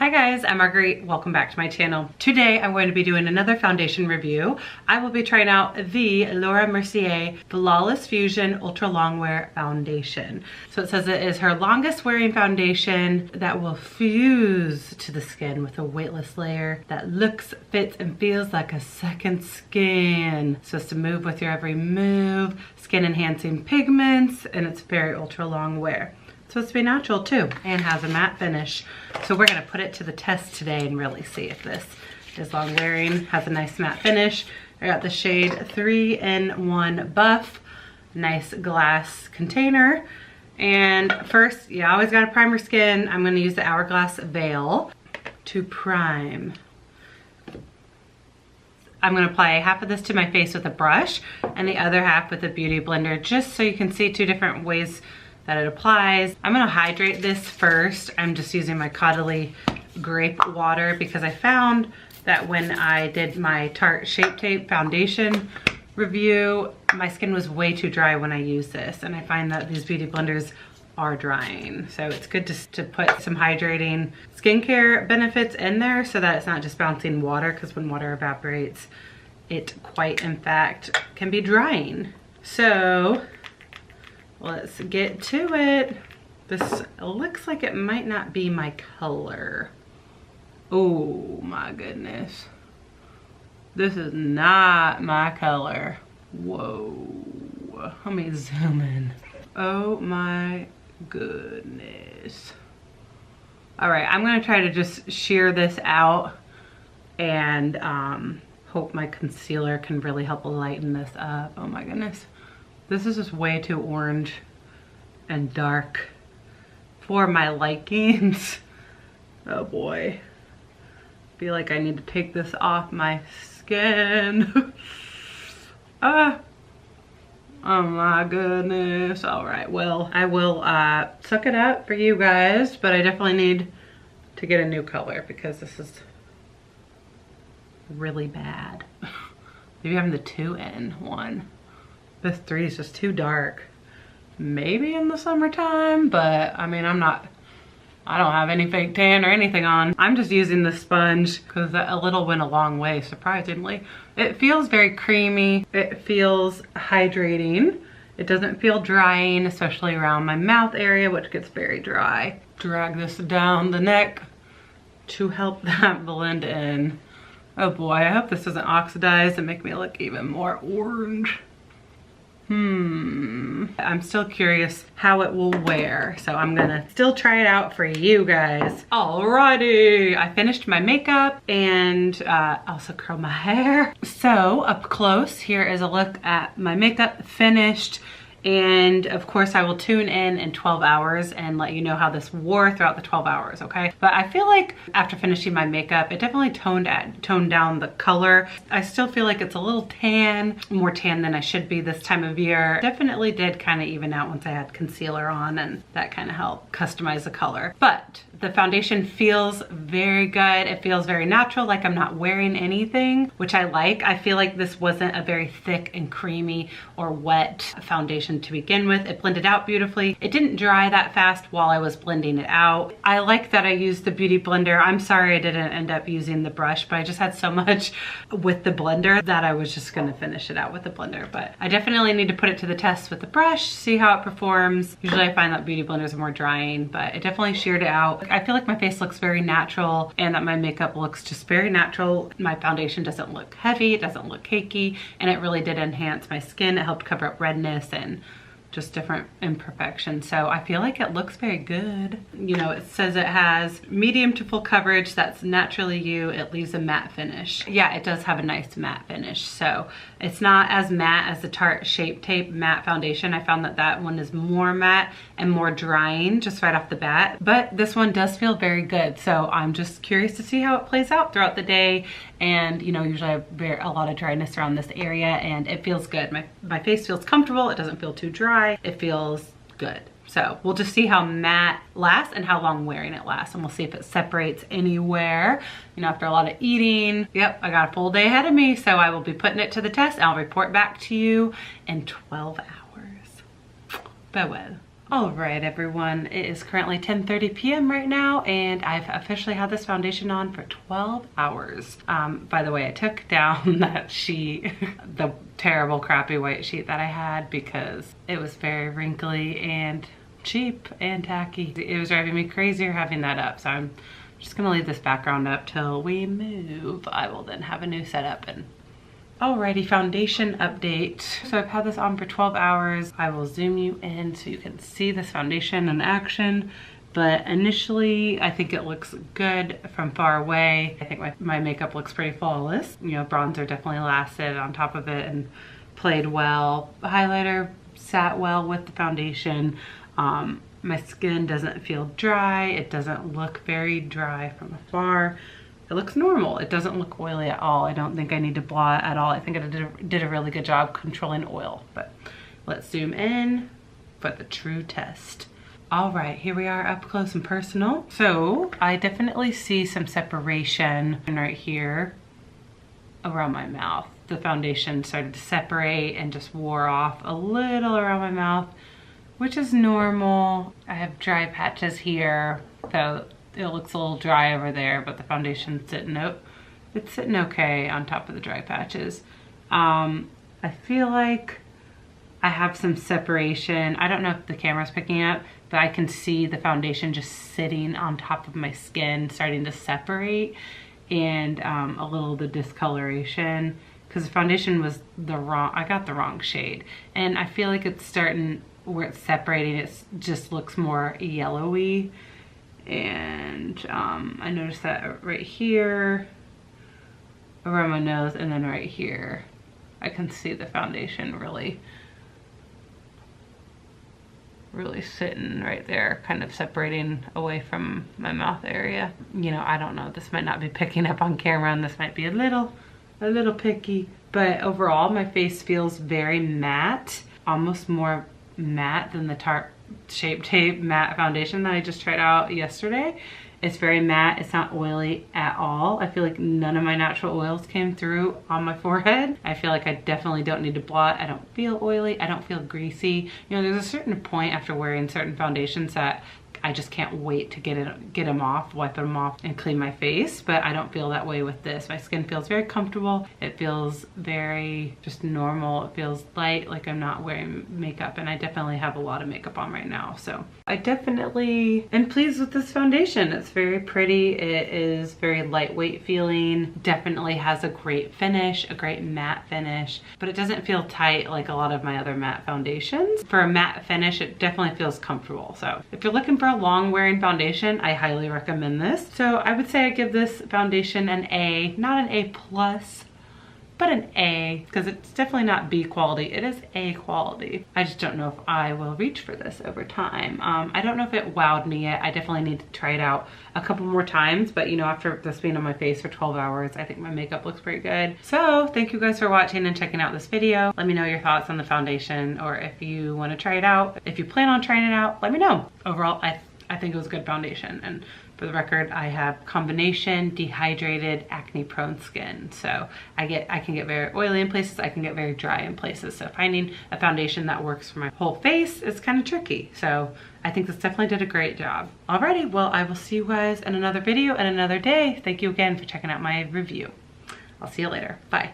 Hi guys, I'm Marguerite. Welcome back to my channel. Today I'm going to be doing another foundation review. I will be trying out the Laura Mercier Flawless Fusion Ultra Longwear Foundation. So it says it is her longest wearing foundation that will fuse to the skin with a weightless layer that looks, fits, and feels like a second skin. So it's to move with your every move, skin enhancing pigments, and it's very ultra long wear. So it's supposed to be natural too, and has a matte finish. So we're gonna put it to the test today and really see if this is long wearing, has a nice matte finish. I got the shade 3-in-1 Buff, nice glass container. And first, you always gotta prime your skin. I'm gonna use the Hourglass Veil to prime. I'm gonna apply half of this to my face with a brush and the other half with a beauty blender, just so you can see two different ways that it applies. I'm gonna hydrate this first. I'm just using my Caudalie grape water because I found that when I did my Tarte Shape Tape foundation review, my skin was way too dry when I used this, and I find that these beauty blenders are drying. So it's good to put some hydrating skincare benefits in there so that it's not just bouncing water, because when water evaporates, it quite in fact can be drying. So let's get to it. This looks like it might not be my color. Oh my goodness. This is not my color. Whoa. Let me zoom in. Oh my goodness. All right, I'm gonna try to just shear this out and hope my concealer can really help lighten this up. Oh my goodness. This is just way too orange and dark for my likings. Oh boy. I feel like I need to take this off my skin. Oh my goodness. All right, well, I will suck it up for you guys, but I definitely need to get a new color because this is really bad. Maybe I'm the 2-in-1. This 3 is just too dark. Maybe in the summertime, but I mean, I don't have any fake tan or anything on. I'm just using the sponge because a little went a long way, surprisingly. It feels very creamy. It feels hydrating. It doesn't feel drying, especially around my mouth area, which gets very dry. Drag this down the neck to help that blend in. Oh boy, I hope this doesn't oxidize and make me look even more orange. I'm still curious how it will wear, so I'm gonna still try it out for you guys. Alrighty, I finished my makeup and also curled my hair. So up close, here is a look at my makeup finished. And of course I will tune in 12 hours and let you know how this wore throughout the 12 hours, okay? But I feel like after finishing my makeup, it definitely toned down the color. I still feel like it's a little tan, more tan than I should be this time of year. Definitely did kind of even out once I had concealer on, and that kind of helped customize the color. But the foundation feels very good. It feels very natural, like I'm not wearing anything, which I like. I feel like this wasn't a very thick and creamy or wet foundation to begin with. It blended out beautifully. It didn't dry that fast while I was blending it out. I like that I used the beauty blender. I'm sorry I didn't end up using the brush, but I just had so much with the blender that I was just gonna finish it out with the blender. But I definitely need to put it to the test with the brush, see how it performs. Usually I find that beauty blenders are more drying, but it definitely sheared it out. I feel like my face looks very natural and that my makeup looks just very natural. My foundation doesn't look heavy, it doesn't look cakey, and it really did enhance my skin. It helped cover up redness and just different imperfections. So I feel like it looks very good. You know, it says it has medium to full coverage. That's naturally you. It leaves a matte finish. Yeah, it does have a nice matte finish. So it's not as matte as the Tarte Shape Tape matte foundation. I found that that one is more matte and more drying just right off the bat. But this one does feel very good. So I'm just curious to see how it plays out throughout the day. And you know, usually I have a lot of dryness around this area and it feels good. My face feels comfortable. It doesn't feel too dry. It feels good. So we'll just see how matte lasts and how long wearing it lasts, and we'll see if it separates anywhere, you know, after a lot of eating. Yep, I got a full day ahead of me, so I will be putting it to the test. I'll report back to you in 12 hours. Farewell. All right, everyone, it is currently 10:30 p.m. right now, and I've officially had this foundation on for 12 hours. By the way, I took down that sheet, the terrible crappy white sheet that I had, because it was very wrinkly and cheap and tacky. It was driving me crazier having that up, so I'm just gonna leave this background up till we move. I will then have a new setup. And alrighty, foundation update. So I've had this on for 12 hours. I will zoom you in so you can see this foundation in action. But initially, I think it looks good from far away. I think my makeup looks pretty flawless. You know, bronzer definitely lasted on top of it and played well. The highlighter sat well with the foundation. My skin doesn't feel dry. It doesn't look very dry from afar. It looks normal. It doesn't look oily at all. I don't think I need to blot at all. I think I did a really good job controlling oil. But let's zoom in for the true test. All right, here we are up close and personal. So I definitely see some separation right here around my mouth. The foundation started to separate and just wore off a little around my mouth, which is normal. I have dry patches here, so it looks a little dry over there, but the foundation's sitting it's sitting okay on top of the dry patches. I feel like I have some separation. I don't know if the camera's picking up, but I can see the foundation just sitting on top of my skin, starting to separate, and a little of the discoloration, because the foundation was I got the wrong shade. And I feel like it's starting, where it's separating, it just looks more yellowy. And I noticed that right here around my nose, and then right here I can see the foundation really sitting right there, kind of separating away from my mouth area. You know, I don't know, this might not be picking up on camera, and this might be a little picky, but overall my face feels very matte, almost more matte than the Tarte Shape Tape matte foundation that I just tried out yesterday. It's very matte. It's not oily at all. I feel like none of my natural oils came through on my forehead. I feel like I definitely don't need to blot. I don't feel oily. I don't feel greasy. You know, there's a certain point after wearing certain foundations that I just can't wait to get them off, wipe them off, and clean my face, but I don't feel that way with this. My skin feels very comfortable. It feels very just normal. It feels light, like I'm not wearing makeup, and I definitely have a lot of makeup on right now. So I definitely am pleased with this foundation. It's very pretty. It is very lightweight feeling. Definitely has a great finish, a great matte finish, but it doesn't feel tight like a lot of my other matte foundations. For a matte finish, it definitely feels comfortable. So if you're looking for a long wearing foundation, I highly recommend this. So I would say I give this foundation an A, not an A plus, but an A, because it's definitely not B quality. It is A quality. I just don't know if I will reach for this over time. I don't know if it wowed me yet. I definitely need to try it out a couple more times, but you know, after this being on my face for 12 hours, I think my makeup looks pretty good. So thank you guys for watching and checking out this video. Let me know your thoughts on the foundation, or if you want to try it out. If you plan on trying it out, let me know. Overall, I think it was a good foundation, and for the record, I have combination dehydrated acne prone skin. So I can get very oily in places, I can get very dry in places. So finding a foundation that works for my whole face is kind of tricky. So I think this definitely did a great job. Alrighty, well, I will see you guys in another video and another day. Thank you again for checking out my review. I'll see you later. Bye.